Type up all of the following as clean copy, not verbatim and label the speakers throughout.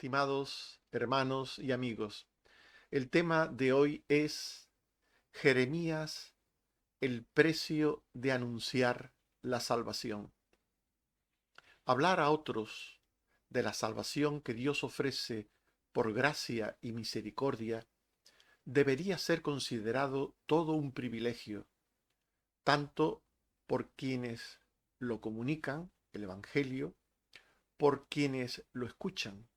Speaker 1: Estimados hermanos y amigos, el tema de hoy es Jeremías, el precio de anunciar la salvación. Hablar a otros de la salvación que Dios ofrece por gracia y misericordia debería ser considerado todo un privilegio, tanto por quienes lo comunican, el Evangelio, por quienes lo escuchan.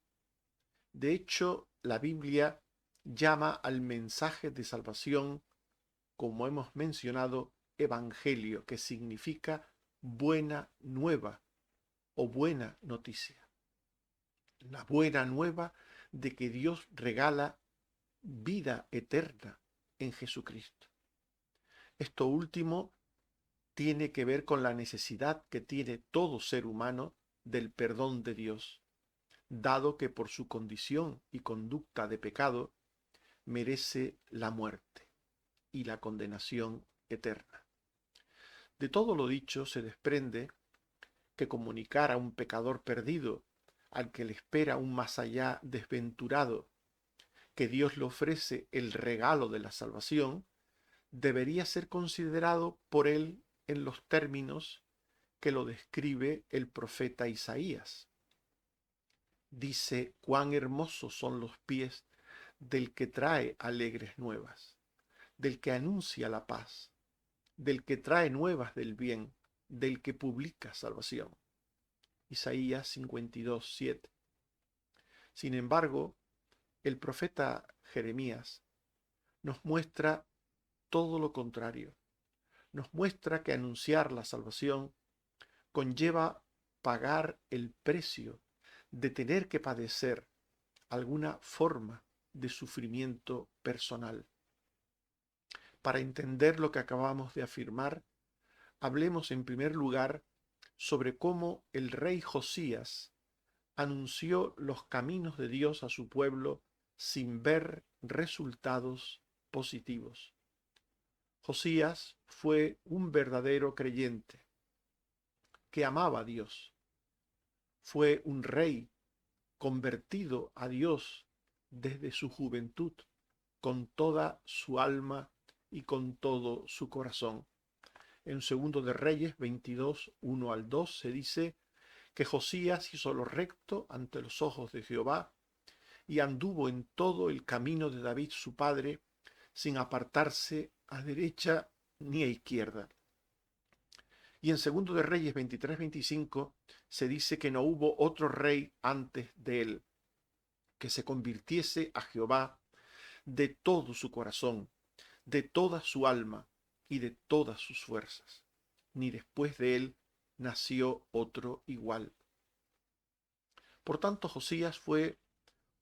Speaker 1: De hecho, la Biblia llama al mensaje de salvación, como hemos mencionado, evangelio, que significa buena nueva o buena noticia. La buena nueva de que Dios regala vida eterna en Jesucristo. Esto último tiene que ver con la necesidad que tiene todo ser humano del perdón de Dios, dado que por su condición y conducta de pecado merece la muerte y la condenación eterna. De todo lo dicho se desprende que comunicar a un pecador perdido, al que le espera un más allá desventurado, que Dios le ofrece el regalo de la salvación, debería ser considerado por él en los términos que lo describe el profeta Isaías. Dice: cuán hermosos son los pies del que trae alegres nuevas, del que anuncia la paz, del que trae nuevas del bien, del que publica salvación. Isaías 52:7. Sin embargo, el profeta Jeremías nos muestra todo lo contrario. Nos muestra que anunciar la salvación conlleva pagar el precio de tener que padecer alguna forma de sufrimiento personal. Para entender lo que acabamos de afirmar, hablemos en primer lugar sobre cómo el rey Josías anunció los caminos de Dios a su pueblo sin ver resultados positivos. Josías fue un verdadero creyente que amaba a Dios. Fue un rey convertido a Dios desde su juventud, con toda su alma y con todo su corazón. En Segundo de Reyes 22, 1 al 2 se dice que Josías hizo lo recto ante los ojos de Jehová y anduvo en todo el camino de David su padre, sin apartarse a derecha ni a izquierda. Y en Segundo de Reyes 23-25 se dice que no hubo otro rey antes de él, que se convirtiese a Jehová de todo su corazón, de toda su alma y de todas sus fuerzas. Ni después de él nació otro igual. Por tanto, Josías fue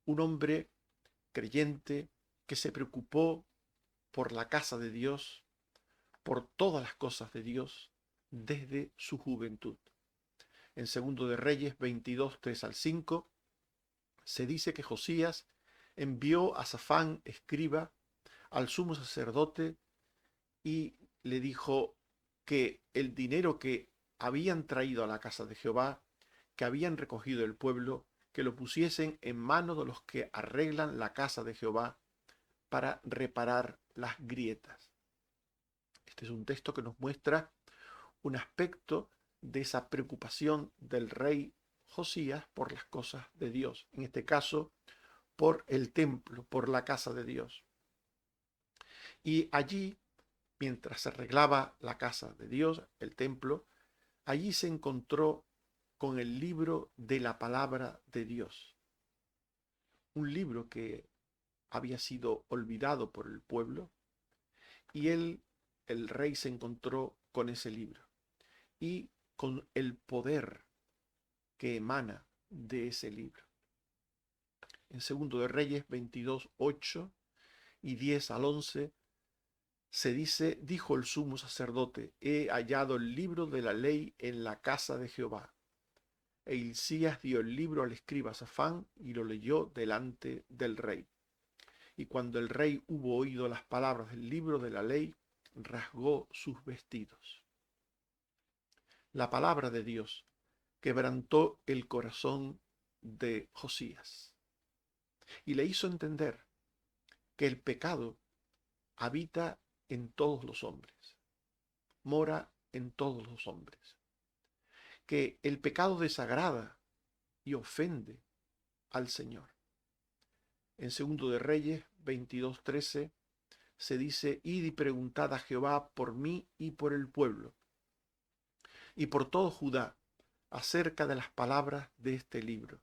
Speaker 1: un hombre creyente que se preocupó por la casa de Dios, por todas las cosas de Dios, desde su juventud. En Segundo de Reyes 22, 3 al 5, se dice que Josías envió a Safán, escriba, al sumo sacerdote y le dijo que el dinero que habían traído a la casa de Jehová, que habían recogido el pueblo, que lo pusiesen en manos de los que arreglan la casa de Jehová para reparar las grietas. Este es un texto que nos muestra un aspecto de esa preocupación del rey Josías por las cosas de Dios, en este caso por el templo, por la casa de Dios. Y allí, mientras se arreglaba la casa de Dios, el templo, allí se encontró con el libro de la palabra de Dios, un libro que había sido olvidado por el pueblo, y el rey, se encontró con ese libro y con el poder que emana de ese libro. En Segundo de Reyes 22, 8 y 10 al 11 se dice: dijo el sumo sacerdote: he hallado el libro de la ley en la casa de Jehová. E Hilcías dio el libro al escriba Safán y lo leyó delante del rey. Y cuando el rey hubo oído las palabras del libro de la ley, rasgó sus vestidos. La palabra de Dios quebrantó el corazón de Josías. y le hizo entender que el pecado habita en todos los hombres, mora en todos los hombres, que el pecado desagrada y ofende al Señor. En Segundo de Reyes 22:13 se dice: id y preguntad a Jehová por mí y por el pueblo, y por todo Judá, acerca de las palabras de este libro,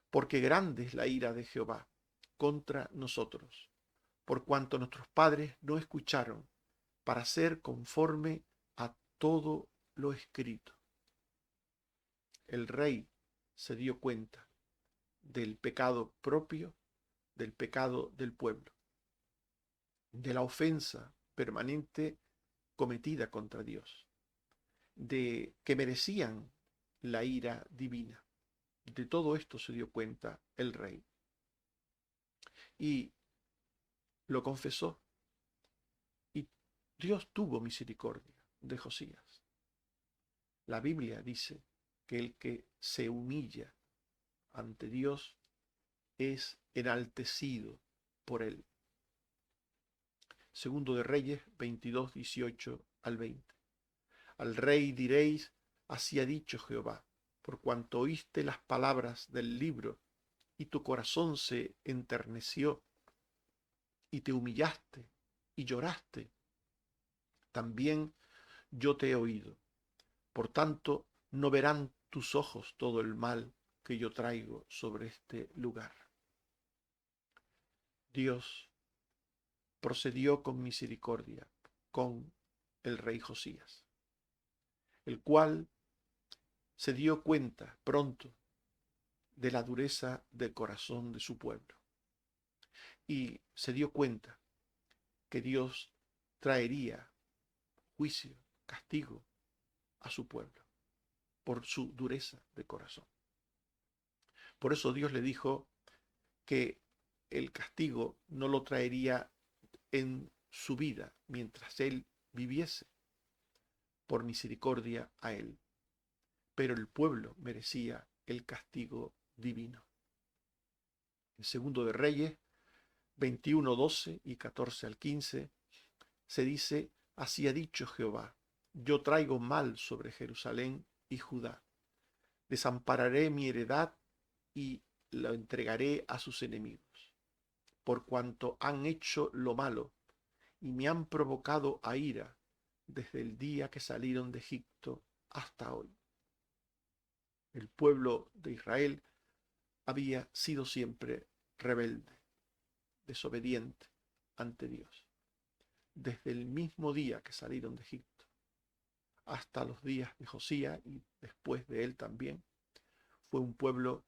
Speaker 1: porque grande es la ira de Jehová contra nosotros, por cuanto nuestros padres no escucharon para hacer conforme a todo lo escrito. El rey se dio cuenta del pecado propio, del pecado del pueblo, de la ofensa permanente cometida contra Dios, de que merecían la ira divina. De todo esto se dio cuenta el rey y lo confesó, y Dios tuvo misericordia de Josías. La Biblia dice que el que se humilla ante Dios es enaltecido por él. Segundo de Reyes 22:18-20. Al rey diréis: así ha dicho Jehová, por cuanto oíste las palabras del libro, y tu corazón se enterneció, y te humillaste, y lloraste, también yo te he oído. Por tanto, no verán tus ojos todo el mal que yo traigo sobre este lugar. Dios procedió con misericordia con el rey Josías, el cual se dio cuenta pronto de la dureza del corazón de su pueblo, y se dio cuenta que Dios traería juicio, castigo a su pueblo por su dureza de corazón. Por eso Dios le dijo que el castigo no lo traería en su vida mientras él viviese, por misericordia a él, pero el pueblo merecía el castigo divino. En Segundo de Reyes 21:12 y 14-15 se dice: así ha dicho Jehová, yo traigo mal sobre Jerusalén y Judá, desampararé mi heredad y lo entregaré a sus enemigos, por cuanto han hecho lo malo y me han provocado a ira desde el día que salieron de Egipto hasta hoy. El pueblo de Israel había sido siempre rebelde, desobediente ante Dios, desde el mismo día que salieron de Egipto hasta los días de Josías y después de él también. Fue un pueblo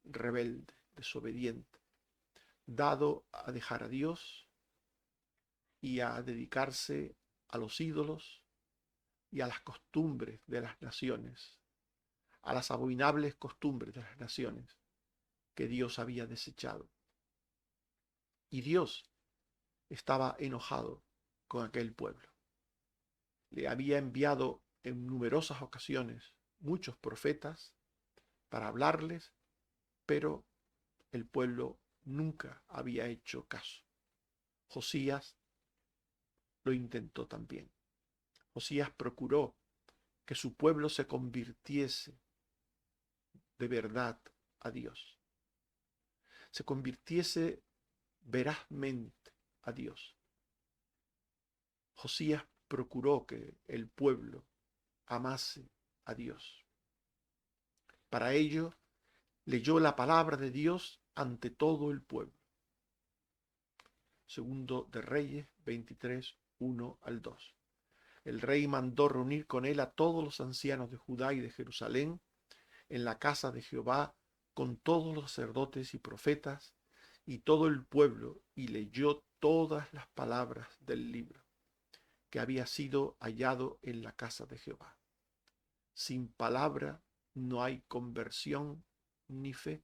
Speaker 1: rebelde, desobediente, dado a dejar a Dios y a dedicarse a los ídolos y a las costumbres de las naciones, a las abominables costumbres de las naciones que Dios había desechado. Y Dios estaba enojado con aquel pueblo. Le había enviado en numerosas ocasiones muchos profetas para hablarles, pero el pueblo nunca había hecho caso. Josías lo intentó también. Josías procuró que su pueblo se convirtiese de verdad a Dios, se convirtiese verazmente a Dios. Josías procuró que el pueblo amase a Dios. Para ello, leyó la palabra de Dios ante todo el pueblo. Segundo de Reyes 23:1-2. El rey mandó reunir con él a todos los ancianos de Judá y de Jerusalén en la casa de Jehová, con todos los sacerdotes y profetas y todo el pueblo, y leyó todas las palabras del libro que había sido hallado en la casa de Jehová. Sin palabra no hay conversión ni fe.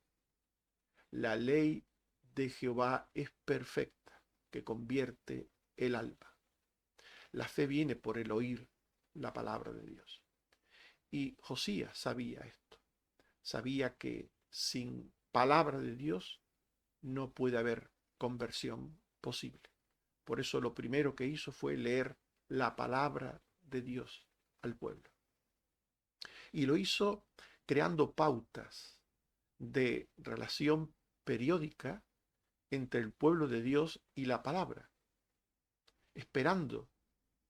Speaker 1: La ley de Jehová es perfecta, que convierte el alma. La fe viene por el oír la palabra de Dios. Y Josías sabía esto. Sabía que sin palabra de Dios no puede haber conversión posible. Por eso lo primero que hizo fue leer la palabra de Dios al pueblo. Y lo hizo creando pautas de relación periódica entre el pueblo de Dios y la palabra, esperando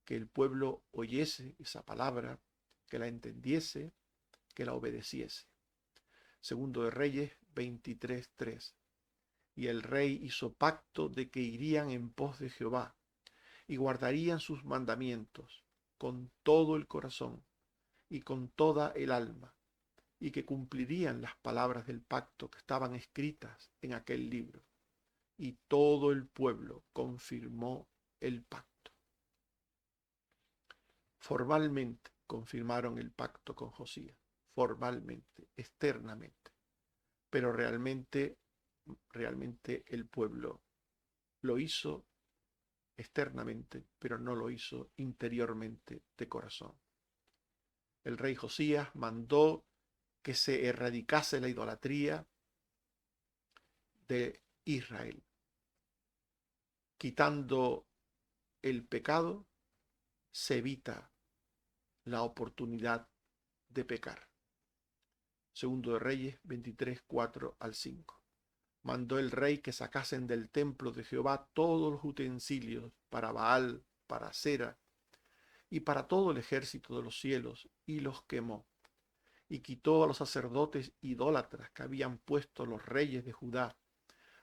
Speaker 1: que el pueblo oyese esa palabra, que la entendiese, que la obedeciese. Segundo de Reyes 23:3. Y el rey hizo pacto de que irían en pos de Jehová y guardarían sus mandamientos con todo el corazón y con toda el alma, y que cumplirían las palabras del pacto que estaban escritas en aquel libro. Y todo el pueblo confirmó el pacto. Formalmente confirmaron el pacto con Josías, formalmente, externamente, pero realmente el pueblo lo hizo externamente, pero no lo hizo interiormente de corazón. El rey Josías mandó que se erradicase la idolatría de Israel. Quitando el pecado, se evita la oportunidad de pecar. Segundo de Reyes 23, 4 al 5. Mandó el rey que sacasen del templo de Jehová todos los utensilios para Baal, para Acera y para todo el ejército de los cielos, y los quemó. Y quitó a los sacerdotes idólatras que habían puesto los reyes de Judá,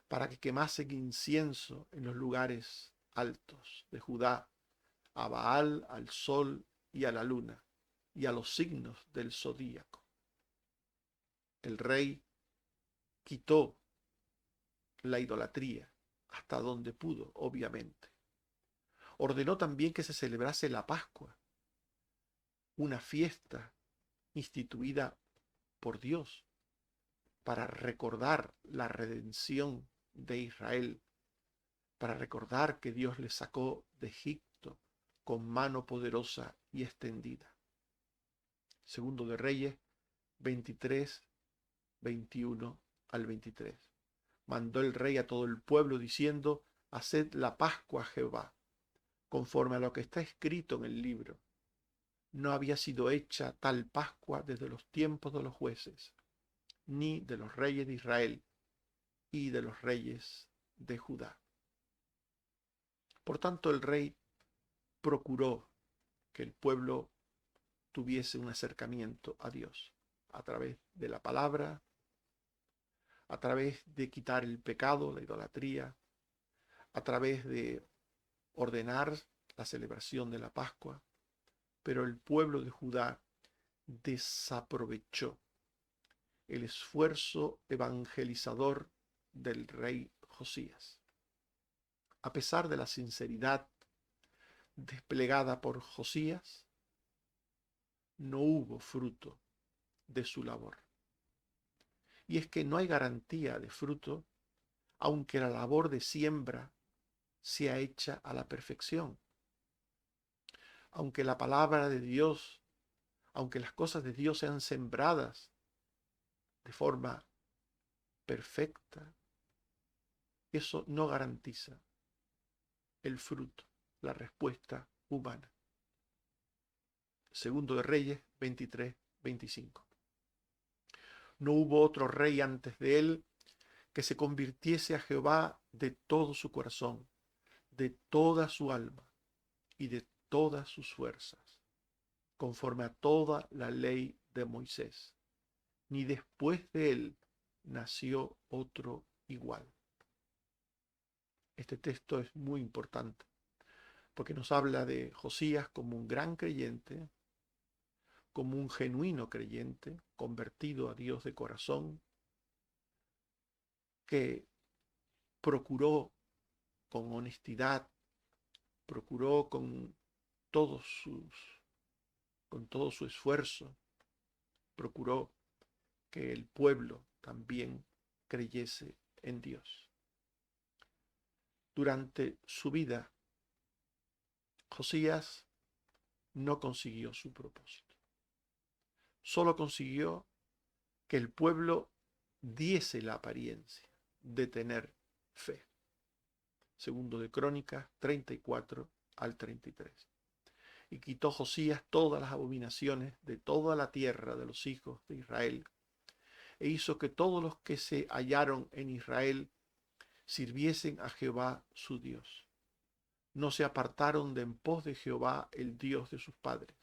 Speaker 1: para que quemasen incienso en los lugares altos de Judá, a Baal, al sol y a la luna, y a los signos del zodíaco. El rey quitó la idolatría hasta donde pudo, obviamente. Ordenó también que se celebrase la Pascua, una fiesta instituida por Dios para recordar la redención de Israel, para recordar que Dios les sacó de Egipto con mano poderosa y extendida. Segundo de Reyes 23, 21 al 23. Mandó el rey a todo el pueblo diciendo: haced la Pascua a Jehová, conforme a lo que está escrito en el libro. No había sido hecha tal Pascua desde los tiempos de los jueces, ni de los reyes de Israel y de los reyes de Judá. Por tanto, el rey procuró que el pueblo tuviese un acercamiento a Dios a través de la palabra, a través de quitar el pecado, la idolatría, a través de ordenar la celebración de la Pascua, pero el pueblo de Judá desaprovechó el esfuerzo evangelizador del rey Josías. A pesar de la sinceridad desplegada por Josías, no hubo fruto de su labor. Y es que no hay garantía de fruto, aunque la labor de siembra sea hecha a la perfección. Aunque la palabra de Dios, aunque las cosas de Dios sean sembradas de forma perfecta, eso no garantiza el fruto, la respuesta humana. Segundo de Reyes 23, 25. No hubo otro rey antes de él que se convirtiese a Jehová de todo su corazón, de toda su alma y de todas sus fuerzas, conforme a toda la ley de Moisés. Ni después de él nació otro igual. Este texto es muy importante porque nos habla de Josías como un gran creyente, como un genuino creyente, convertido a Dios de corazón, que procuró con honestidad, procuró con todo su esfuerzo, procuró que el pueblo también creyese en Dios. Durante su vida, Josías no consiguió su propósito. Solo consiguió que el pueblo diese la apariencia de tener fe. Segundo de Crónicas 34 al 33. Y quitó Josías todas las abominaciones de toda la tierra de los hijos de Israel, e hizo que todos los que se hallaron en Israel sirviesen a Jehová su Dios. No se apartaron de en pos de Jehová, el Dios de sus padres,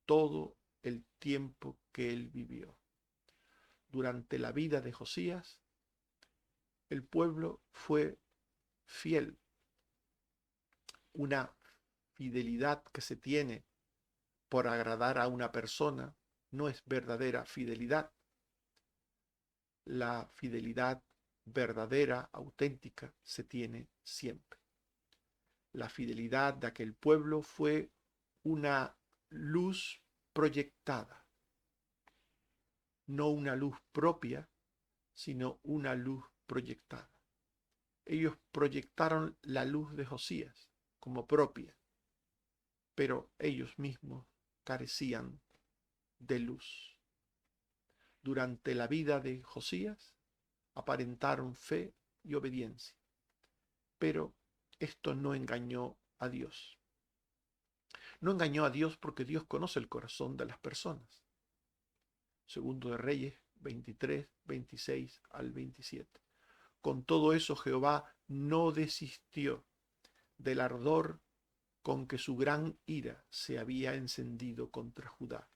Speaker 1: todo el tiempo que él vivió. Durante la vida de Josías, el pueblo fue fiel. Una fidelidad que se tiene por agradar a una persona no es verdadera fidelidad. La fidelidad verdadera, auténtica, se tiene siempre. La fidelidad de aquel pueblo fue una luz proyectada, no una luz propia, sino una luz proyectada. Ellos proyectaron la luz de Josías como propia, pero ellos mismos carecían de luz. Durante la vida de Josías aparentaron fe y obediencia, pero esto no engañó a Dios. No engañó a Dios porque Dios conoce el corazón de las personas. Segundo de Reyes 23, 26 al 27. Con todo eso Jehová no desistió del ardor con que su gran ira se había encendido contra Judá,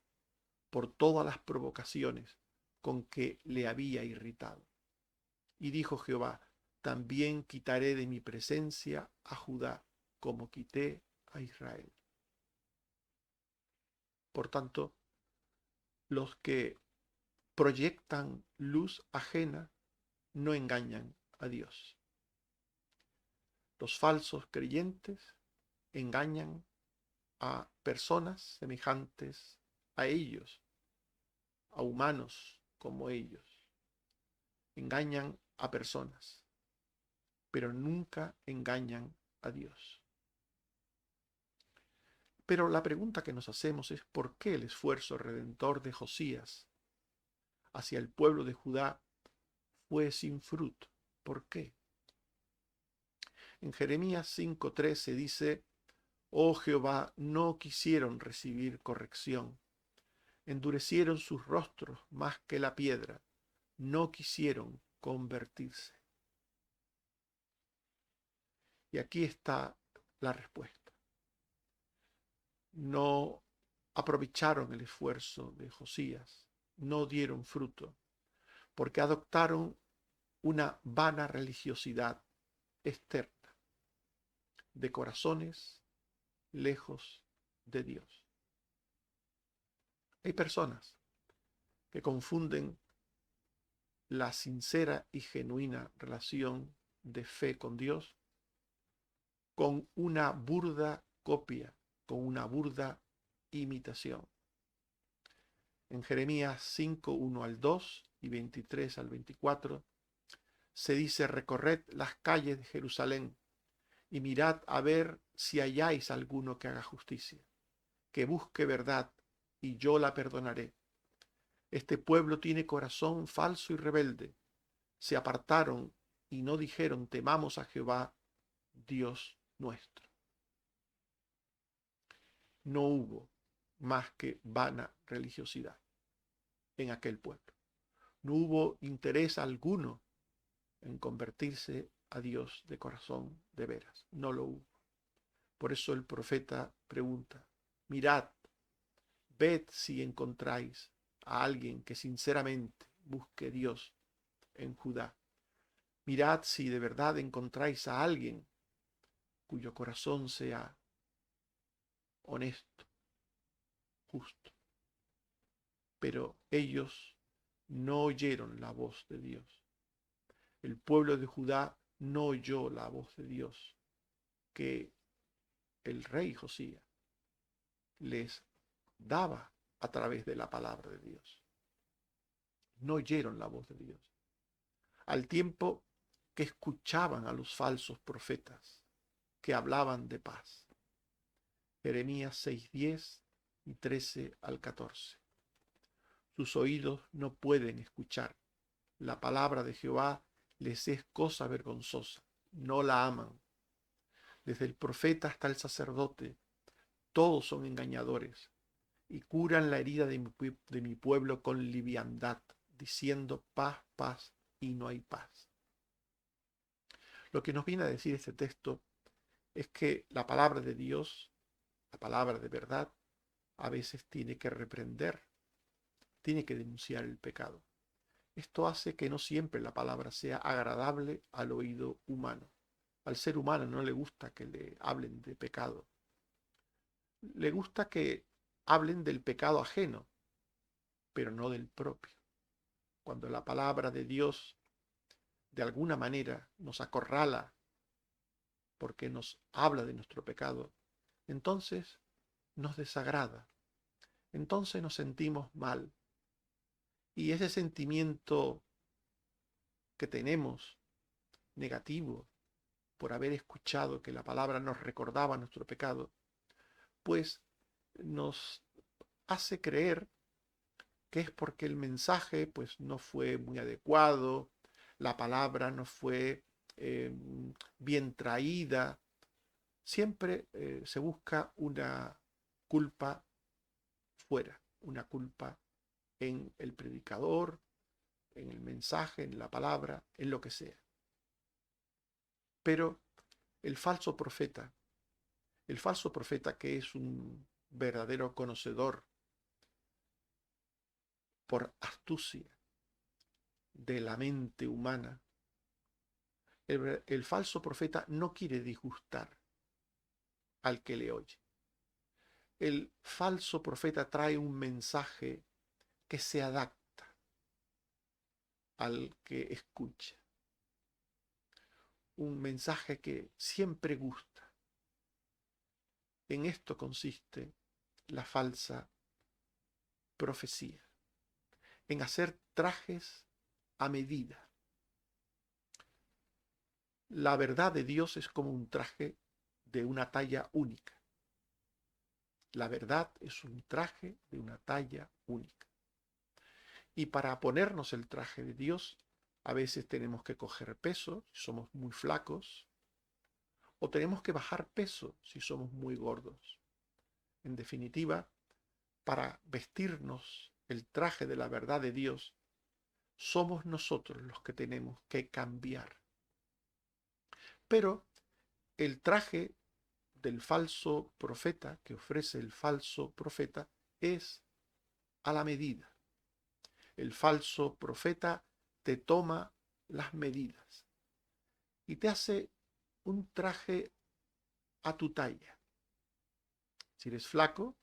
Speaker 1: por todas las provocaciones con que le había irritado. Y dijo Jehová: también quitaré de mi presencia a Judá, como quité a Israel. Por tanto, los que proyectan luz ajena no engañan a Dios. Los falsos creyentes engañan a personas semejantes a ellos, a humanos como ellos. Engañan a personas, pero nunca engañan a Dios. Pero la pregunta que nos hacemos es: ¿por qué el esfuerzo redentor de Josías hacia el pueblo de Judá fue sin fruto? ¿Por qué? En Jeremías 5:3 se dice: oh Jehová, no quisieron recibir corrección, endurecieron sus rostros más que la piedra, no quisieron convertirse. Y aquí está la respuesta. No aprovecharon el esfuerzo de Josías, no dieron fruto, porque adoptaron una vana religiosidad externa, de corazones lejos de Dios. Hay personas que confunden la sincera y genuina relación de fe con Dios con una burda copia, con una burda imitación. En Jeremías 5, 1 al 2 y 23 al 24 se dice: recorred las calles de Jerusalén y mirad a ver si halláis alguno que haga justicia, que busque verdad, y yo la perdonaré. Este pueblo tiene corazón falso y rebelde. Se apartaron y no dijeron: temamos a Jehová, Dios nuestro. No hubo más que vana religiosidad en aquel pueblo. No hubo interés alguno en convertirse a Dios de corazón de veras. No lo hubo. Por eso el profeta pregunta: mirad, ved si encontráis a alguien que sinceramente busque Dios en Judá. Mirad si de verdad encontráis a alguien cuyo corazón sea honesto, justo. Pero ellos no oyeron la voz de Dios. El pueblo de Judá no oyó la voz de Dios que el rey Josías les daba a través de la palabra de Dios. No oyeron la voz de Dios. Al tiempo que escuchaban a los falsos profetas que hablaban de paz. Jeremías 6:10 y 13 al 14. Sus oídos no pueden escuchar la palabra de Jehová, les es cosa vergonzosa, no la aman. Desde el profeta hasta el sacerdote, todos son engañadores y curan la herida de mi pueblo con liviandad, diciendo paz, paz, y no hay paz. Lo que nos viene a decir este texto es que la palabra de Dios, la palabra de verdad, a veces tiene que reprender, tiene que denunciar el pecado. Esto hace que no siempre la palabra sea agradable al oído humano. Al ser humano no le gusta que le hablen de pecado. Le gusta que hablen del pecado ajeno, pero no del propio. Cuando la palabra de Dios de alguna manera nos acorrala porque nos habla de nuestro pecado, entonces nos desagrada, entonces nos sentimos mal. Y ese sentimiento que tenemos negativo por haber escuchado que la palabra nos recordaba nuestro pecado, pues nos hace creer que es porque el mensaje pues no fue muy adecuado, la palabra no fue eh, bien traída. Siempre se busca una culpa fuera, una culpa en el predicador, en el mensaje, en la palabra, en lo que sea. Pero el falso profeta que es un verdadero conocedor por astucia de la mente humana, el falso profeta no quiere disgustar al que le oye. El falso profeta trae un mensaje que se adapta al que escucha. Un mensaje que siempre gusta. En esto consiste la falsa profecía, en hacer trajes a medida. La verdad de Dios es como un traje de una talla única. La verdad es un traje de una talla única. Y para ponernos el traje de Dios, a veces tenemos que coger peso si somos muy flacos, o tenemos que bajar peso si somos muy gordos. En definitiva, para vestirnos el traje de la verdad de Dios, somos nosotros los que tenemos que cambiar. Pero el traje del falso profeta que ofrece el falso profeta es a la medida. El falso profeta te toma las medidas y te hace un traje a tu talla. Si eres flaco,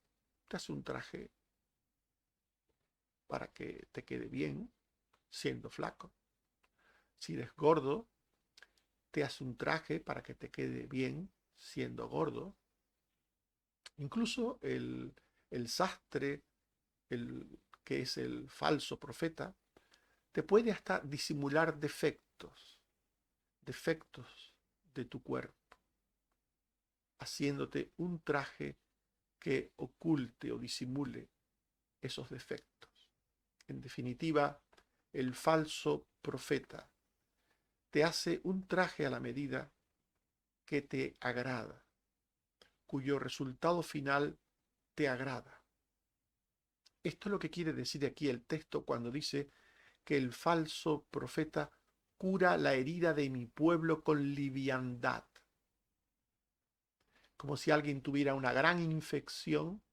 Speaker 1: te hace un traje para que te quede bien siendo flaco. Si eres gordo, te hace un traje para que te quede bien siendo gordo. Incluso el sastre, el que es el falso profeta, te puede hasta disimular defectos de tu cuerpo, haciéndote un traje que oculte o disimule esos defectos. En definitiva, el falso profeta te hace un traje a la medida que te agrada, cuyo resultado final te agrada. Esto es lo que quiere decir aquí el texto cuando dice que el falso profeta cura la herida de mi pueblo con liviandad. Como si alguien tuviera una gran infección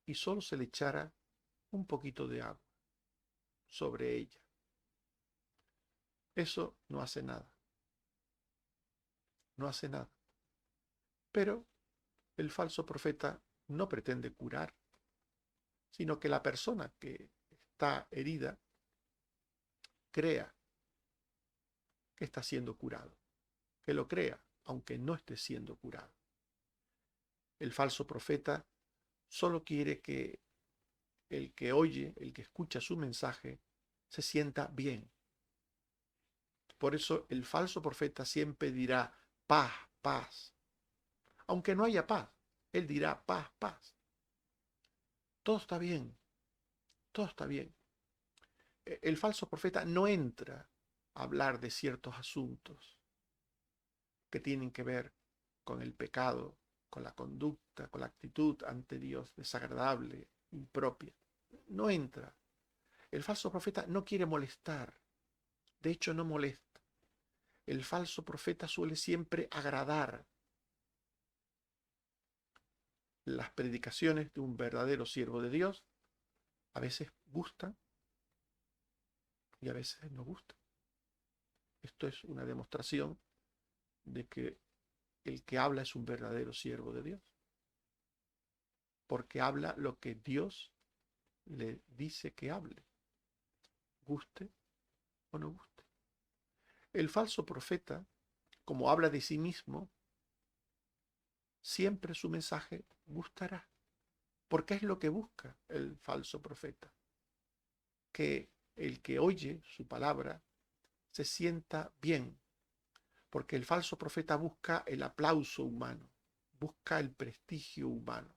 Speaker 1: y solo se le echara un poquito de agua sobre ella. Eso no hace nada. No hace nada. Pero el falso profeta no pretende curar, sino que la persona que está herida crea que está siendo curado, que lo crea, aunque no esté siendo curado. El falso profeta solo quiere que el que oye, el que escucha su mensaje, se sienta bien. Por eso el falso profeta siempre dirá paz, paz. Aunque no haya paz, él dirá paz, paz. Todo está bien, todo está bien. El falso profeta no entra a hablar de ciertos asuntos que tienen que ver con el pecado, con la conducta, con la actitud ante Dios desagradable, impropia. No entra. El falso profeta no quiere molestar. De hecho, no molesta. El falso profeta suele siempre agradar. Las predicaciones de un verdadero siervo de Dios a veces gustan y a veces no gustan. Esto es una demostración de que el que habla es un verdadero siervo de Dios, porque habla lo que Dios le dice que hable, guste o no guste. El falso profeta, como habla de sí mismo, siempre su mensaje gustará, porque es lo que busca el falso profeta, que el que oye su palabra se sienta bien, porque el falso profeta busca el aplauso humano, busca el prestigio humano.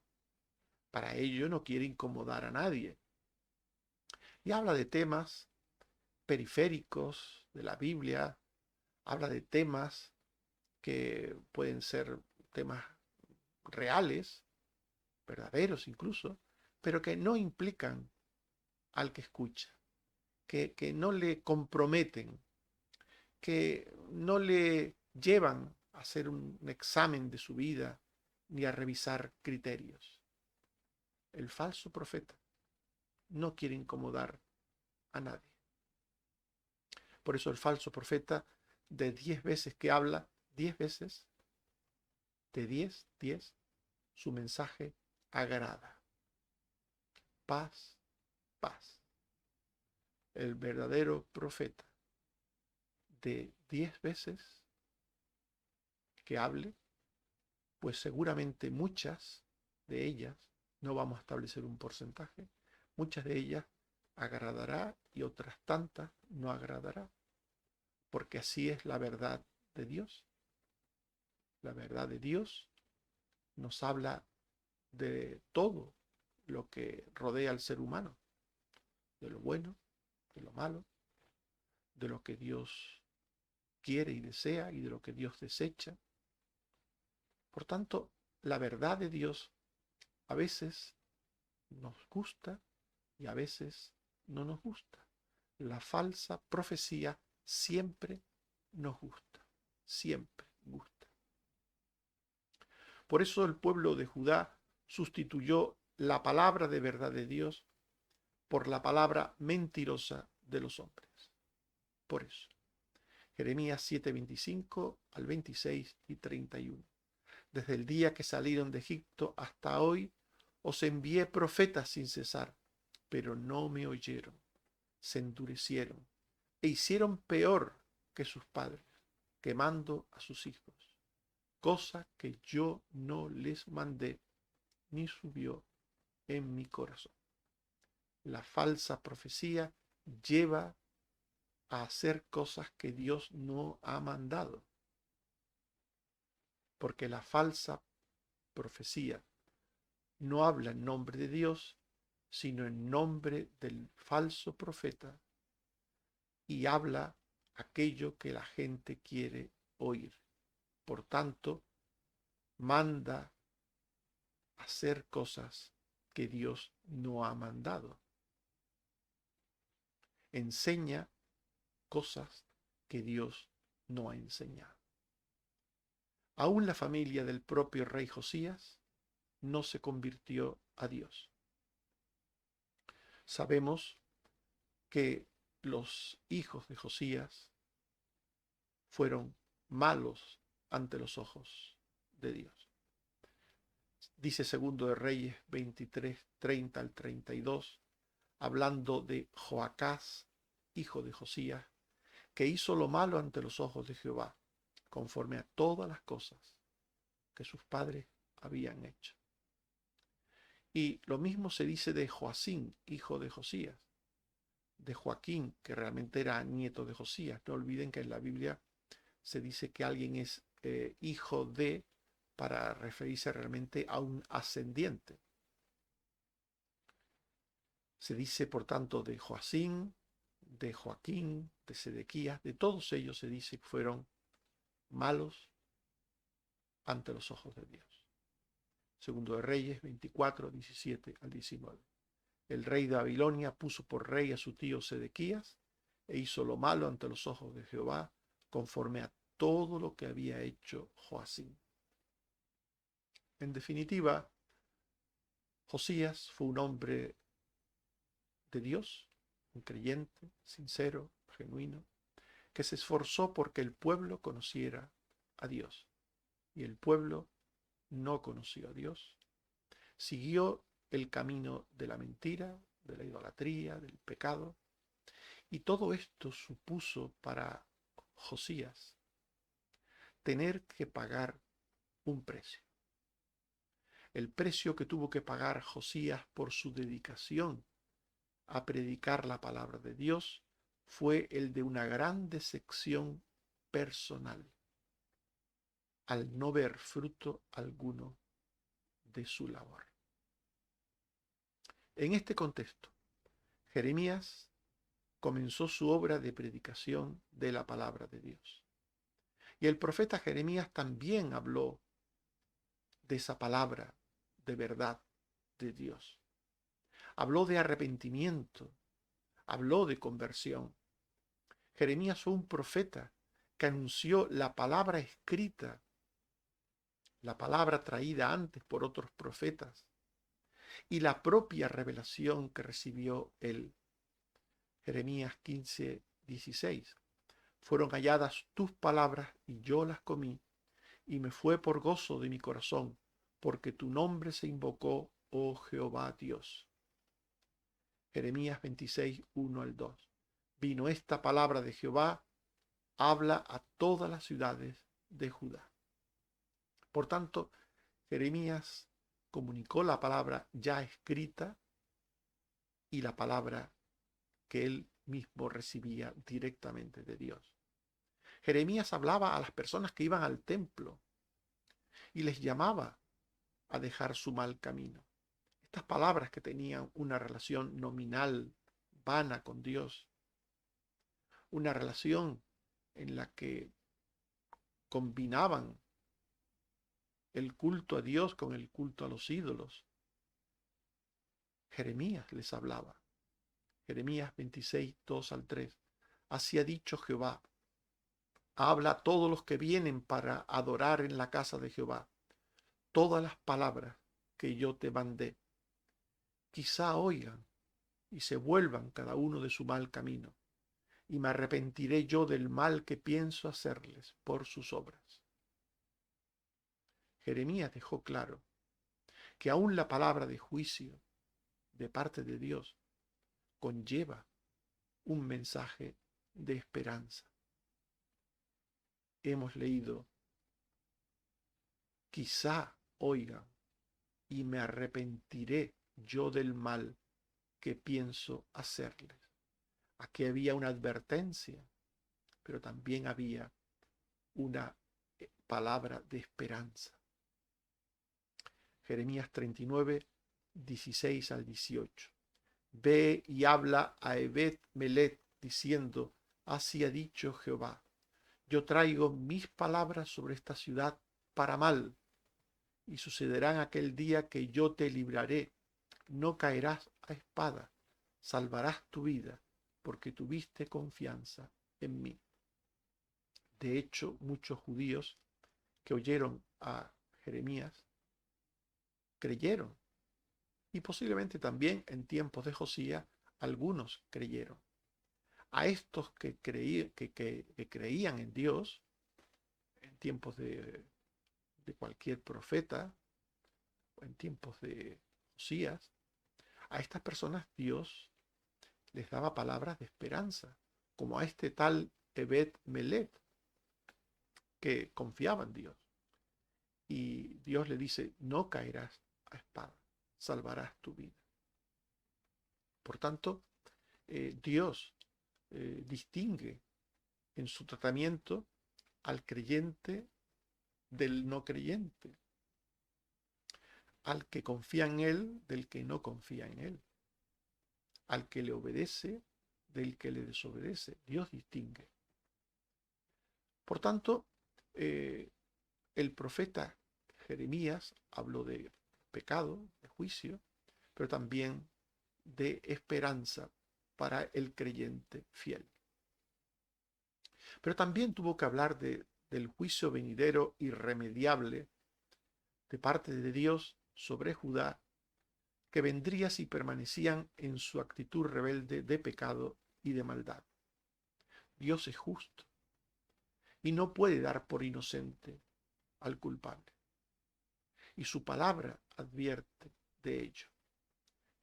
Speaker 1: Para ello no quiere incomodar a nadie. Y habla de temas periféricos de la Biblia, habla de temas que pueden ser temas reales, verdaderos incluso, pero que no implican al que escucha, que no le comprometen, que no le llevan a hacer un examen de su vida ni a revisar criterios. El falso profeta no quiere incomodar a nadie. Por eso el falso profeta, de 10 veces que habla, 10 veces, de 10, su mensaje agrada. Paz, paz. El verdadero profeta, de 10 veces que hable, pues seguramente muchas de ellas, no vamos a establecer un porcentaje, muchas de ellas agradará y otras tantas no agradará, porque así es la verdad de Dios. La verdad de Dios nos habla de todo lo que rodea al ser humano, de lo bueno, de lo malo, de lo que Dios quiere y desea y de lo que Dios desecha. Por tanto, la verdad de Dios a veces nos gusta y a veces no nos gusta. La falsa profecía siempre nos gusta, siempre gusta. Por eso el pueblo de Judá sustituyó la palabra de verdad de Dios por la palabra mentirosa de los hombres. Por eso. Jeremías 7:25 al 26 y 31. Desde el día que salieron de Egipto hasta hoy, os envié profetas sin cesar, pero no me oyeron, se endurecieron e hicieron peor que sus padres, quemando a sus hijos, cosa que yo no les mandé ni subió en mi corazón. La falsa profecía lleva a hacer cosas que Dios no ha mandado, porque la falsa profecía no habla en nombre de Dios, sino en nombre del falso profeta y habla aquello que la gente quiere oír. Por tanto, manda hacer cosas que Dios no ha mandado. Enseña cosas que Dios no ha enseñado. Aún la familia del propio rey Josías no se convirtió a Dios. Sabemos que los hijos de Josías fueron malos ante los ojos de Dios. Dice Segundo de Reyes 23, 30 al 32, hablando de Joacás, hijo de Josías, que hizo lo malo ante los ojos de Jehová, conforme a todas las cosas que sus padres habían hecho. Y lo mismo se dice de Joacín, hijo de Josías, de Joaquín, que realmente era nieto de Josías. No olviden que en la Biblia se dice que alguien es hijo de, para referirse realmente a un ascendiente. Se dice, por tanto, de Joacín, de Joaquín, de Sedequías, de todos ellos se dice que fueron malos ante los ojos de Dios. Segundo de Reyes 24, 17 al 19. El rey de Babilonia puso por rey a su tío Sedequías e hizo lo malo ante los ojos de Jehová, conforme a todo lo que había hecho Joacim. En definitiva, Josías fue un hombre de Dios, un creyente, sincero, genuino, que se esforzó porque el pueblo conociera a Dios. Y el pueblo no conoció a Dios. Siguió el camino de la mentira, de la idolatría, del pecado. Y todo esto supuso para Josías tener que pagar un precio. El precio que tuvo que pagar Josías por su dedicación a predicar la palabra de Dios fue el de una gran decepción personal, al no ver fruto alguno de su labor. En este contexto, Jeremías comenzó su obra de predicación de la palabra de Dios. Y el profeta Jeremías también habló de esa palabra de verdad de Dios. Habló de arrepentimiento, habló de conversión. Jeremías fue un profeta que anunció la palabra escrita, la palabra traída antes por otros profetas, y la propia revelación que recibió él. Jeremías 15, 16. Fueron halladas tus palabras y yo las comí, y me fue por gozo de mi corazón, porque tu nombre se invocó, oh Jehová Dios. Jeremías 26, 1 al 2. Vino esta palabra de Jehová, habla a todas las ciudades de Judá. Por tanto, Jeremías comunicó la palabra ya escrita y la palabra que él mismo recibía directamente de Dios. Jeremías hablaba a las personas que iban al templo y les llamaba a dejar su mal camino. Estas palabras que tenían una relación nominal, vana con Dios, una relación en la que combinaban el culto a Dios con el culto a los ídolos. Jeremías les hablaba. Jeremías 26, 2 al 3. Así ha dicho Jehová: habla a todos los que vienen para adorar en la casa de Jehová todas las palabras que yo te mandé. Quizá oigan y se vuelvan cada uno de su mal camino, y me arrepentiré yo del mal que pienso hacerles por sus obras. Jeremías dejó claro que aún la palabra de juicio de parte de Dios conlleva un mensaje de esperanza. Hemos leído: quizá oigan y me arrepentiré yo del mal que pienso hacerles. Aquí había una advertencia, pero también había una palabra de esperanza. Jeremías 39, 16 al 18. Ve y habla a Ebed Melet diciendo: así ha dicho Jehová, yo traigo mis palabras sobre esta ciudad para mal, y sucederá en aquel día que yo te libraré, no caerás a espada, salvarás tu vida, porque tuviste confianza en mí. De hecho, muchos judíos que oyeron a Jeremías creyeron, y posiblemente también en tiempos de Josías algunos creyeron. A estos que creían en Dios, en tiempos de cualquier profeta, o en tiempos de Josías, a estas personas Dios les daba palabras de esperanza, como a este tal Ebed Melet, que confiaba en Dios. Y Dios le dice: no caerás a espada, salvarás tu vida. Por tanto, Dios distingue en su tratamiento al creyente del no creyente, al que confía en Él del que no confía en Él, al que le obedece del que le desobedece. Dios distingue. Por tanto, el profeta Jeremías habló de pecado, de juicio, pero también de esperanza para el creyente fiel. Pero también tuvo que hablar del juicio venidero irremediable de parte de Dios sobre Judá, que vendría si permanecían en su actitud rebelde de pecado y de maldad. Dios es justo y no puede dar por inocente al culpable. Y su palabra advierte de ello.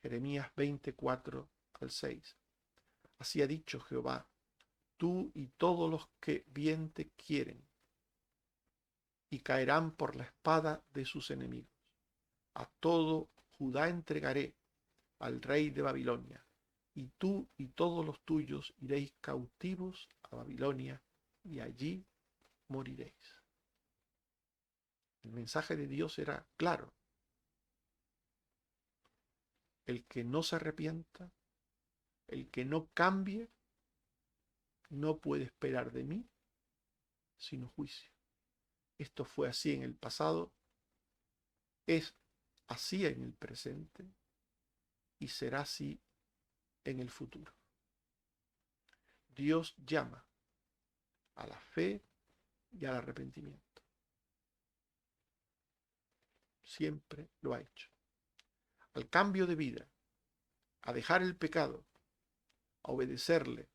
Speaker 1: Jeremías 24 al 6. Así ha dicho Jehová, tú y todos los que bien te quieren, y caerán por la espada de sus enemigos. A todo Judá entregaré al rey de Babilonia, y tú y todos los tuyos iréis cautivos a Babilonia, y allí moriréis. El mensaje de Dios era claro. El que no se arrepienta, el que no cambie, no puede esperar de mí sino juicio. Esto fue así en el pasado, es así en el presente y será así en el futuro. Dios llama a la fe y al arrepentimiento. Siempre lo ha hecho. Al cambio de vida, a dejar el pecado, a obedecerle.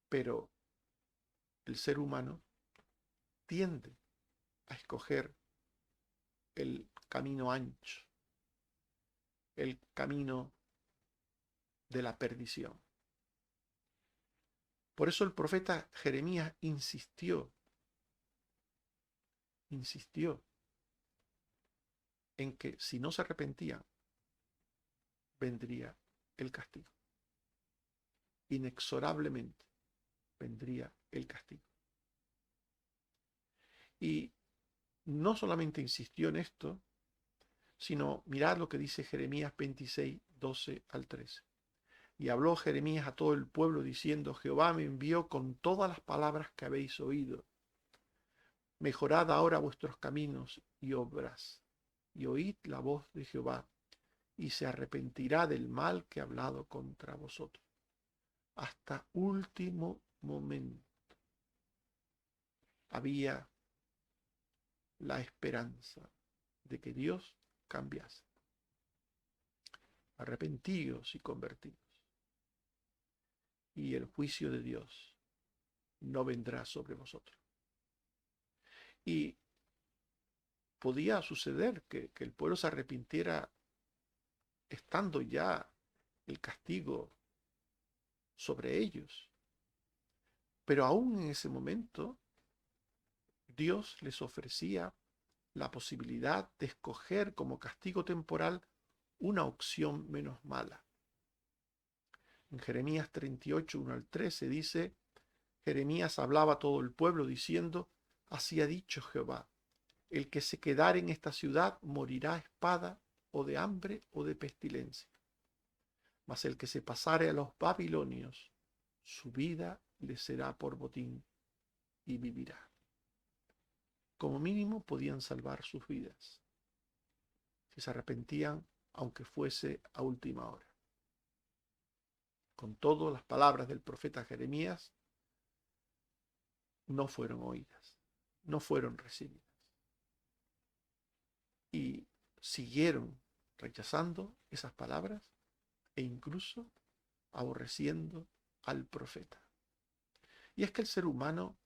Speaker 1: Pero el ser humano tiende a escoger el camino ancho, el camino de la perdición. Por eso el profeta Jeremías insistió en que si no se arrepentían, vendría el castigo. Inexorablemente vendría el castigo. Y no solamente insistió en esto, sino mirad lo que dice Jeremías 26, 12 al 13. Y habló Jeremías a todo el pueblo diciendo, Jehová me envió con todas las palabras que habéis oído. Mejorad ahora vuestros caminos y obras, y oíd la voz de Jehová, y se arrepentirá del mal que ha hablado contra vosotros. Hasta último momento había la esperanza de que Dios cambiase. Arrepentíos y convertidos. Y el juicio de Dios no vendrá sobre vosotros. Y podía suceder que el pueblo se arrepintiera estando ya el castigo sobre ellos. Pero aún en ese momento, Dios les ofrecía la posibilidad de escoger como castigo temporal una opción menos mala. En Jeremías 38, 1 al 13 dice, Jeremías hablaba a todo el pueblo diciendo, así ha dicho Jehová, el que se quedare en esta ciudad morirá a espada o de hambre o de pestilencia. Mas el que se pasare a los babilonios, su vida le será por botín y vivirá. Como mínimo podían salvar sus vidas, si se arrepentían, aunque fuese a última hora. Con todo, las palabras del profeta Jeremías no fueron oídas, no fueron recibidas. Y siguieron rechazando esas palabras e incluso aborreciendo al profeta. Y es que el ser humano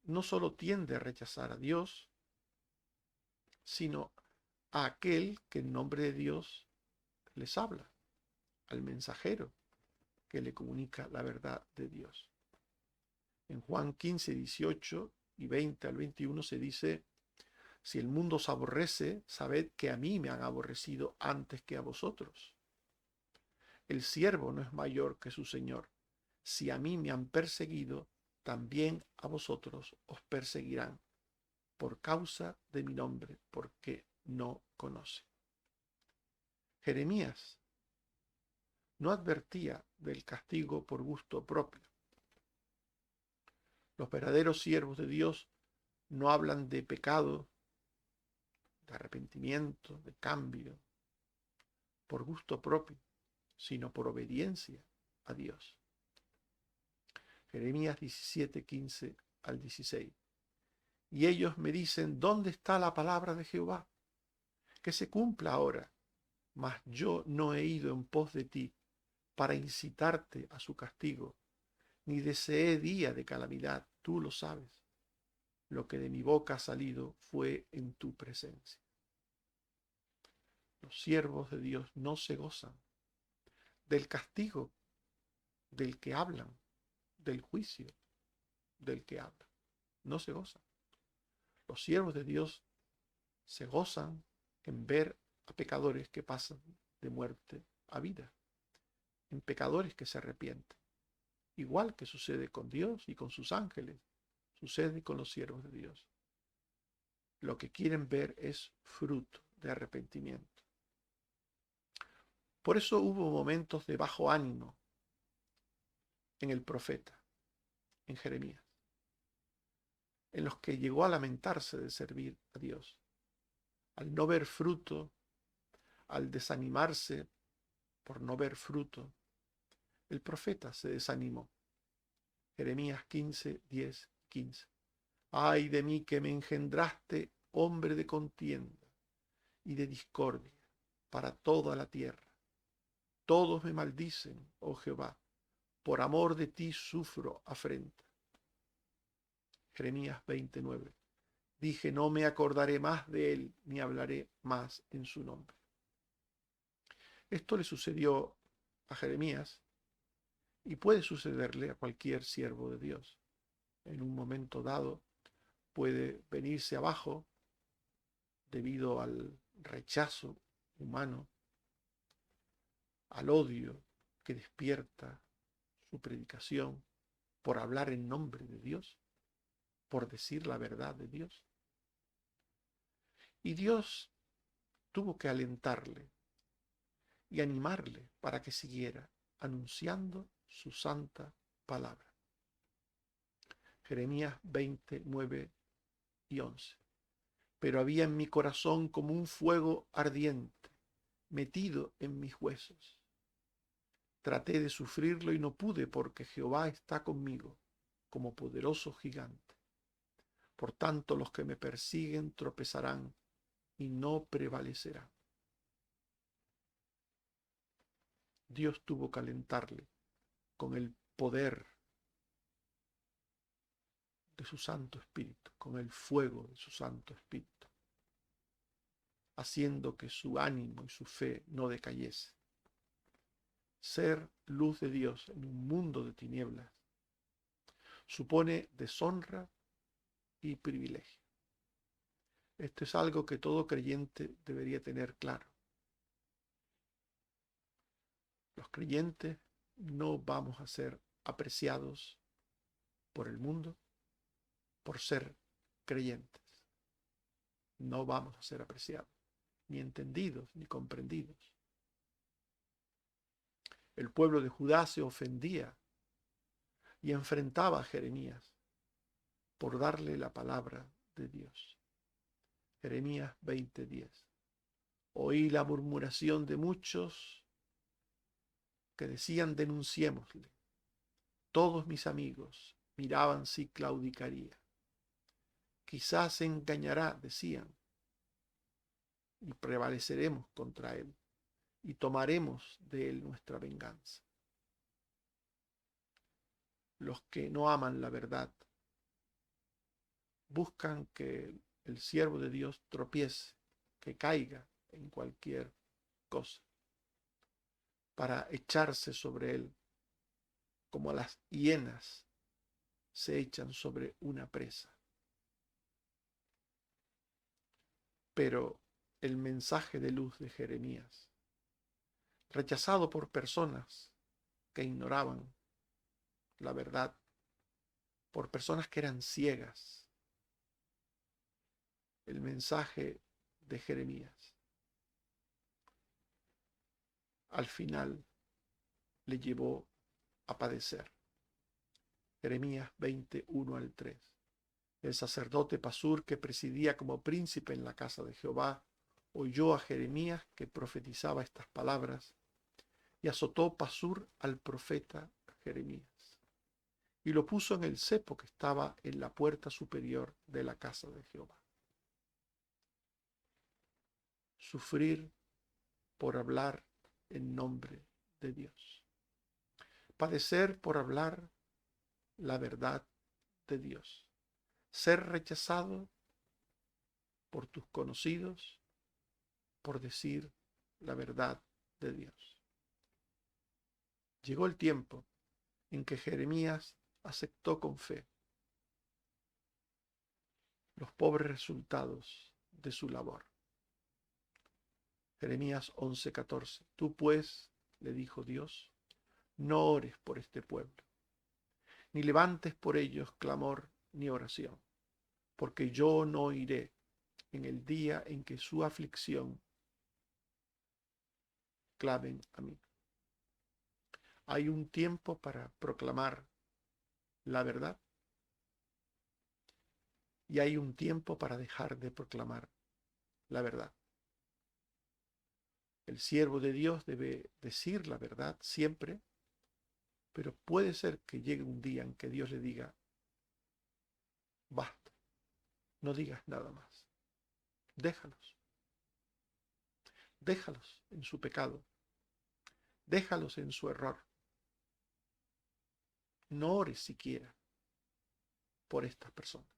Speaker 1: no solo tiende a rechazar a Dios, sino a aquel que en nombre de Dios les habla, al mensajero que le comunica la verdad de Dios. En Juan 15, 18 y 20 al 21 se dice, si el mundo os aborrece, sabed que a mí me han aborrecido antes que a vosotros. El siervo no es mayor que su señor. Si a mí me han perseguido, también a vosotros os perseguirán, por causa de mi nombre, porque no conoce. Jeremías no advertía del castigo por gusto propio. Los verdaderos siervos de Dios no hablan de pecado, de arrepentimiento, de cambio, por gusto propio, sino por obediencia a Dios. Jeremías 17, 15 al 16. Y ellos me dicen, ¿dónde está la palabra de Jehová? Que se cumpla ahora. Mas yo no he ido en pos de ti para incitarte a su castigo, ni deseé día de calamidad, tú lo sabes. Lo que de mi boca ha salido fue en tu presencia. Los siervos de Dios no se gozan del castigo del que hablan, del juicio del que hablan. No se gozan. Los siervos de Dios se gozan en ver a pecadores que pasan de muerte a vida, en pecadores que se arrepienten. Igual que sucede con Dios y con sus ángeles, sucede con los siervos de Dios. Lo que quieren ver es fruto de arrepentimiento. Por eso hubo momentos de bajo ánimo en el profeta, en Jeremías, en los que llegó a lamentarse de servir a Dios. Al no ver fruto, al desanimarse por no ver fruto, el profeta se desanimó. Jeremías 15, 10, 15. Ay de mí que me engendraste, hombre de contienda y de discordia, para toda la tierra. Todos me maldicen, oh Jehová, por amor de ti sufro afrenta. Jeremías 29. Dije, no me acordaré más de él, ni hablaré más en su nombre. Esto le sucedió a Jeremías y puede sucederle a cualquier siervo de Dios. En un momento dado puede venirse abajo debido al rechazo humano, al odio que despierta su predicación por hablar en nombre de Dios, por decir la verdad de Dios. Y Dios tuvo que alentarle y animarle para que siguiera anunciando su santa palabra. Jeremías 29 y 11. Pero había en mi corazón como un fuego ardiente, metido en mis huesos. Traté de sufrirlo y no pude, porque Jehová está conmigo, como poderoso gigante. Por tanto, los que me persiguen tropezarán y no prevalecerán. Dios tuvo que alentarle con el poder de su Santo Espíritu, con el fuego de su Santo Espíritu, haciendo que su ánimo y su fe no decayese. Ser luz de Dios en un mundo de tinieblas supone deshonra y privilegio. Esto es algo que todo creyente debería tener claro. Los creyentes no vamos a ser apreciados por el mundo por ser creyentes. No vamos a ser apreciados, ni entendidos, ni comprendidos. El pueblo de Judá se ofendía y enfrentaba a Jeremías por darle la palabra de Dios. Jeremías 20:10. Oí la murmuración de muchos que decían denunciémosle. Todos mis amigos miraban si claudicaría. Quizás se engañará, decían, y prevaleceremos contra él y tomaremos de él nuestra venganza. Los que no aman la verdad buscan que el siervo de Dios tropiece, que caiga en cualquier cosa, para echarse sobre él, como las hienas se echan sobre una presa. Pero el mensaje de luz de Jeremías, rechazado por personas que ignoraban la verdad, por personas que eran ciegas, el mensaje de Jeremías, al final le llevó a padecer. Jeremías 21 al 3. El sacerdote Pasur, que presidía como príncipe en la casa de Jehová, oyó a Jeremías que profetizaba estas palabras, y azotó Pasur al profeta Jeremías, y lo puso en el cepo que estaba en la puerta superior de la casa de Jehová. Sufrir por hablar en nombre de Dios. Padecer por hablar la verdad de Dios. Ser rechazado por tus conocidos por decir la verdad de Dios. Llegó el tiempo en que Jeremías aceptó con fe los pobres resultados de su labor. Jeremías 11:14. Tú pues, le dijo Dios, no ores por este pueblo, ni levantes por ellos clamor ni oración, porque yo no oiré en el día en que su aflicción clamen a mí. Hay un tiempo para proclamar la verdad y hay un tiempo para dejar de proclamar la verdad. El siervo de Dios debe decir la verdad siempre, pero puede ser que llegue un día en que Dios le diga, basta, no digas nada más, déjalos, déjalos en su pecado, déjalos en su error. No ores siquiera por estas personas.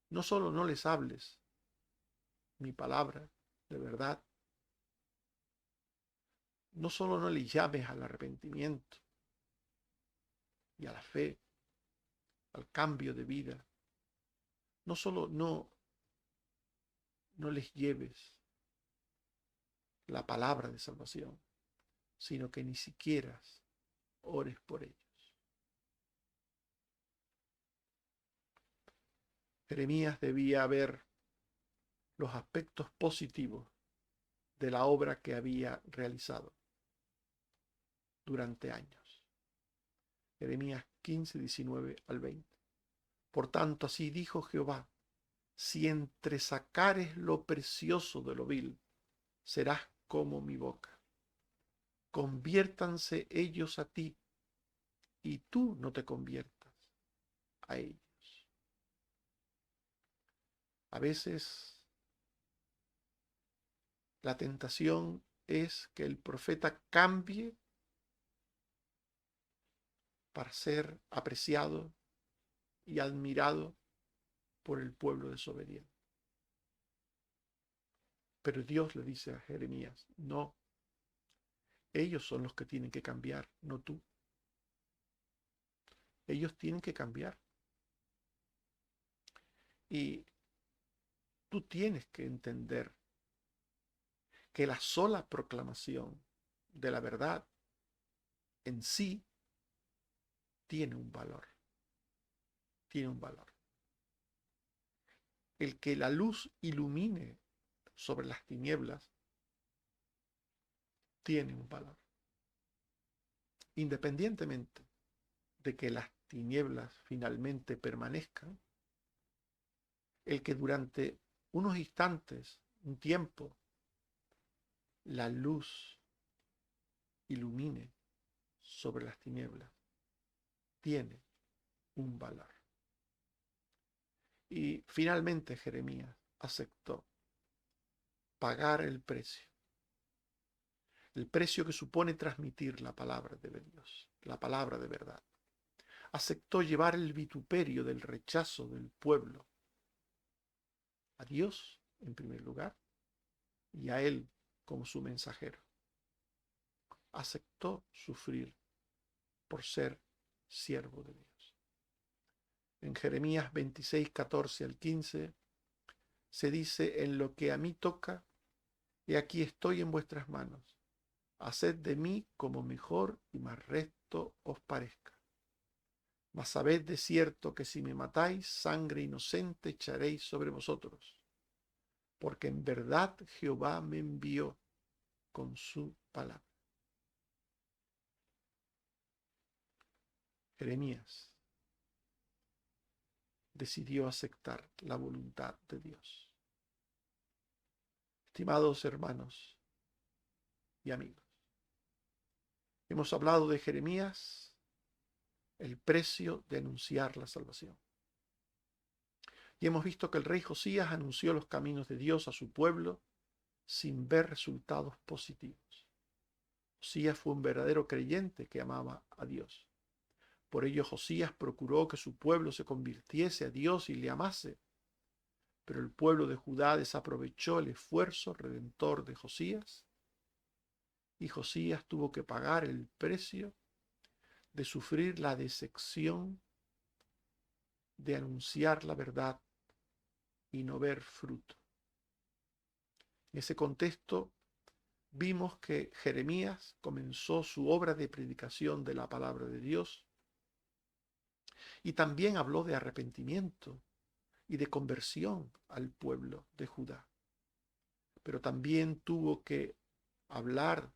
Speaker 1: No solo no les hables mi palabra de verdad, no solo no les llames al arrepentimiento y a la fe, al cambio de vida, no solo no les lleves la palabra de salvación, sino que ni siquiera ores por ellos. Jeremías debía ver los aspectos positivos de la obra que había realizado durante años. Jeremías 15, 19 al 20. Por tanto, así dijo Jehová, si entresacares lo precioso de lo vil, serás como mi boca. Conviértanse ellos a ti, y tú no te conviertas a ellos. A veces la tentación es que el profeta cambie para ser apreciado y admirado por el pueblo desobediente. Pero Dios le dice a Jeremías, no, ellos son los que tienen que cambiar, no tú. Ellos tienen que cambiar. Y tú tienes que entender que la sola proclamación de la verdad en sí tiene un valor. Tiene un valor. El que la luz ilumine sobre las tinieblas tiene un valor. Independientemente de que las tinieblas finalmente permanezcan, el que durante unos instantes, un tiempo, la luz ilumine sobre las tinieblas, tiene un valor. Y finalmente Jeremías aceptó pagar el precio que supone transmitir la palabra de Dios, la palabra de verdad. Aceptó llevar el vituperio del rechazo del pueblo a Dios en primer lugar y a él como su mensajero. Aceptó sufrir por ser siervo de Dios. En Jeremías 26, 14 al 15 se dice, en lo que a mí toca, he aquí estoy en vuestras manos. Haced de mí como mejor y más recto os parezca. Mas sabed de cierto que si me matáis, sangre inocente echaréis sobre vosotros, porque en verdad Jehová me envió con su palabra. Jeremías decidió aceptar la voluntad de Dios. Estimados hermanos y amigos, hemos hablado de Jeremías, el precio de anunciar la salvación. Y hemos visto que el rey Josías anunció los caminos de Dios a su pueblo sin ver resultados positivos. Josías fue un verdadero creyente que amaba a Dios. Por ello Josías procuró que su pueblo se convirtiese a Dios y le amase. Pero el pueblo de Judá desaprovechó el esfuerzo redentor de Josías y Josías tuvo que pagar el precio de sufrir la decepción de anunciar la verdad y no ver fruto. En ese contexto vimos que Jeremías comenzó su obra de predicación de la palabra de Dios y también habló de arrepentimiento y de conversión al pueblo de Judá. Pero también tuvo que hablar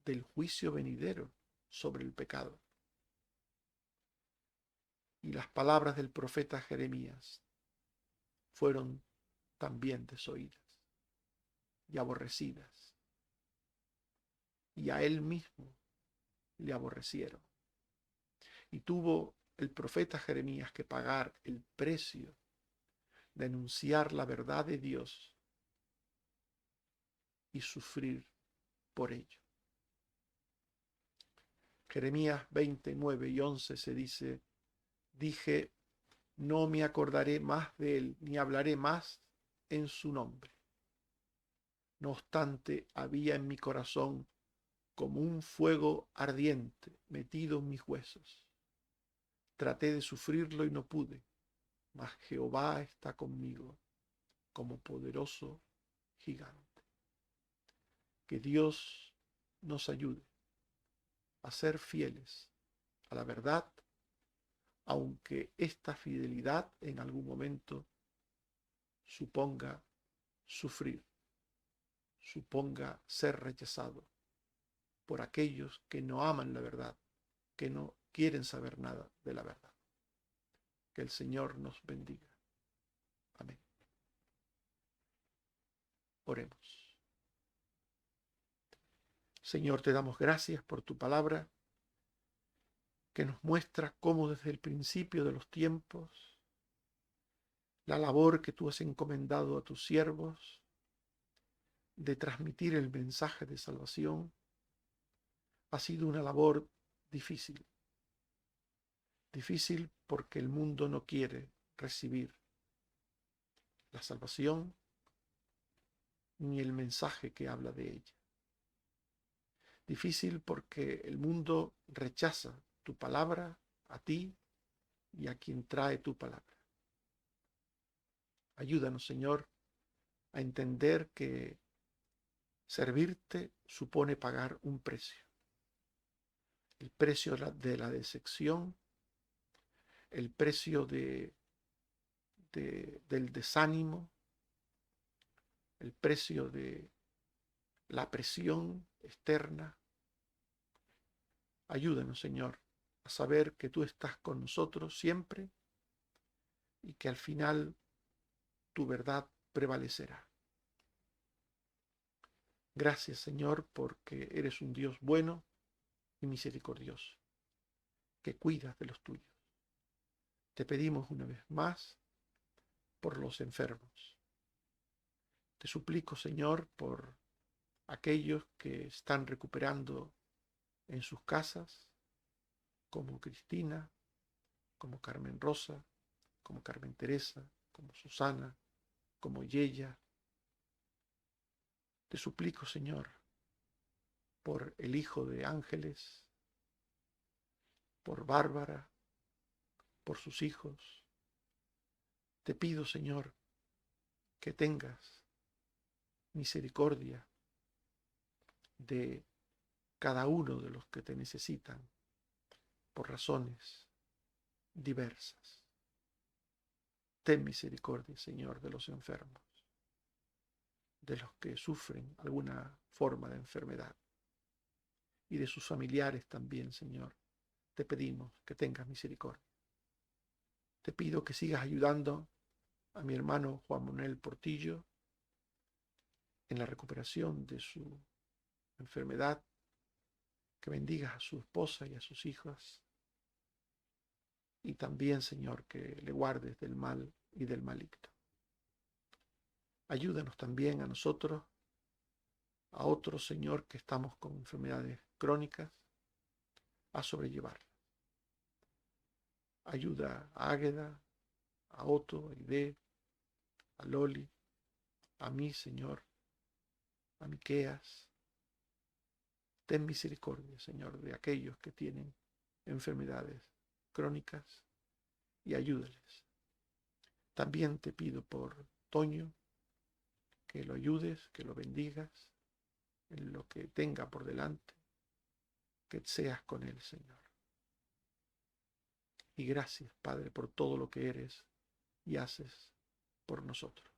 Speaker 1: del juicio venidero sobre el pecado. Y las palabras del profeta Jeremías fueron también desoídas y aborrecidas. Y a él mismo le aborrecieron. Y tuvo el profeta Jeremías que pagar el precio de anunciar la verdad de Dios y sufrir por ello. Jeremías 29 y 11 se dice: dije, no me acordaré más de él, ni hablaré más en su nombre. No obstante, había en mi corazón como un fuego ardiente metido en mis huesos. Traté de sufrirlo y no pude, mas Jehová está conmigo como poderoso gigante. Que Dios nos ayude a ser fieles a la verdad, aunque esta fidelidad en algún momento suponga sufrir, suponga ser rechazado por aquellos que no aman la verdad, que no quieren saber nada de la verdad. Que el Señor nos bendiga. Amén. Oremos. Señor, te damos gracias por tu palabra, que nos muestra cómo desde el principio de los tiempos la labor que tú has encomendado a tus siervos de transmitir el mensaje de salvación ha sido una labor difícil. Difícil porque el mundo no quiere recibir la salvación ni el mensaje que habla de ella. Difícil porque el mundo rechaza tu palabra, a ti y a quien trae tu palabra. Ayúdanos, Señor, a entender que servirte supone pagar un precio. El precio de la decepción, el precio del desánimo, el precio de la presión externa. Ayúdanos, Señor, a saber que tú estás con nosotros siempre y que al final tu verdad prevalecerá. Gracias, Señor, porque eres un Dios bueno y misericordioso, que cuidas de los tuyos. Te pedimos una vez más por los enfermos. Te suplico, Señor, por aquellos que están recuperando en sus casas, como Cristina, como Carmen Rosa, como Carmen Teresa, como Susana, como Yeya. Te suplico, Señor, por el hijo de Ángeles, por Bárbara, por sus hijos. Te pido, Señor, que tengas misericordia de cada uno de los que te necesitan por razones diversas. Ten misericordia, Señor, de los enfermos, de los que sufren alguna forma de enfermedad y de sus familiares también, Señor. te pedimos que tengas misericordia. Te pido que sigas ayudando a mi hermano Juan Manuel Portillo en la recuperación de su enfermedad, que bendigas a su esposa y a sus hijas, y también, Señor, que le guardes del mal y del maligno. Ayúdanos también a nosotros, a otros, Señor, que estamos con enfermedades crónicas, a sobrellevarlas. Ayuda a Águeda, a Otto, a Ide, a Loli, a mí, Señor, a Miqueas. Ten misericordia, Señor, de aquellos que tienen enfermedades crónicas y ayúdales. También te pido por Toño, que lo ayudes, que lo bendigas en lo que tenga por delante, que seas con él, Señor. Y gracias, Padre, por todo lo que eres y haces por nosotros.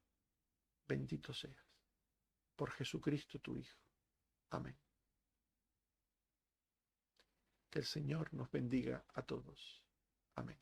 Speaker 1: Bendito seas, por Jesucristo tu Hijo. Amén. Que el Señor nos bendiga a todos. Amén.